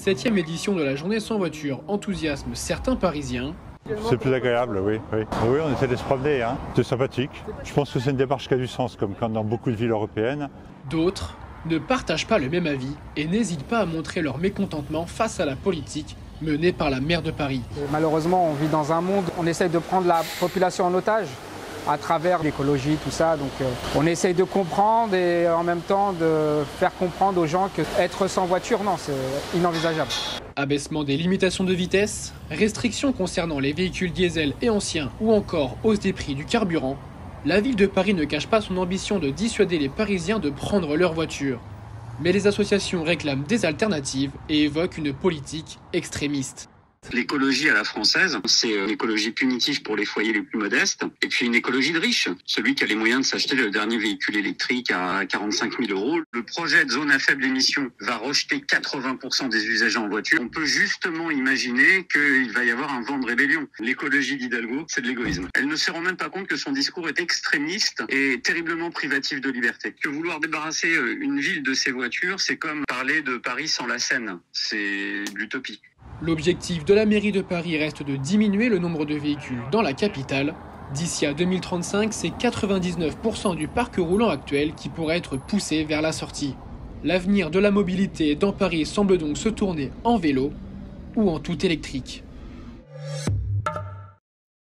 7e édition de la journée sans voiture enthousiasme certains Parisiens. C'est plus agréable, oui. Oui, on essaie de se promener, hein. C'est sympathique. Je pense que c'est une démarche qui a du sens, comme dans beaucoup de villes européennes. D'autres ne partagent pas le même avis et n'hésitent pas à montrer leur mécontentement face à la politique menée par la maire de Paris. Malheureusement, on vit dans un monde, on essaye de prendre la population en otage à travers l'écologie, tout ça. Donc on essaye de comprendre et en même temps de faire comprendre aux gens que être sans voiture, non, c'est inenvisageable. Abaissement des limitations de vitesse, restrictions concernant les véhicules diesel et anciens ou encore hausse des prix du carburant, la ville de Paris ne cache pas son ambition de dissuader les Parisiens de prendre leur voiture. Mais les associations réclament des alternatives et évoquent une politique extrémiste. L'écologie à la française, c'est une écologie punitive pour les foyers les plus modestes, et puis une écologie de riche. Celui qui a les moyens de s'acheter le dernier véhicule électrique à 45 000 €. Le projet de zone à faible émission va rejeter 80% des usagers en voiture. On peut justement imaginer qu'il va y avoir un vent de rébellion. L'écologie d'Hidalgo, c'est de l'égoïsme. Elle ne se rend même pas compte que son discours est extrémiste et terriblement privatif de liberté. Que vouloir débarrasser une ville de ses voitures, c'est comme parler de Paris sans la Seine. C'est de l'utopie. L'objectif de la mairie de Paris reste de diminuer le nombre de véhicules dans la capitale. D'ici à 2035, c'est 99% du parc roulant actuel qui pourrait être poussé vers la sortie. L'avenir de la mobilité dans Paris semble donc se tourner en vélo ou en tout électrique.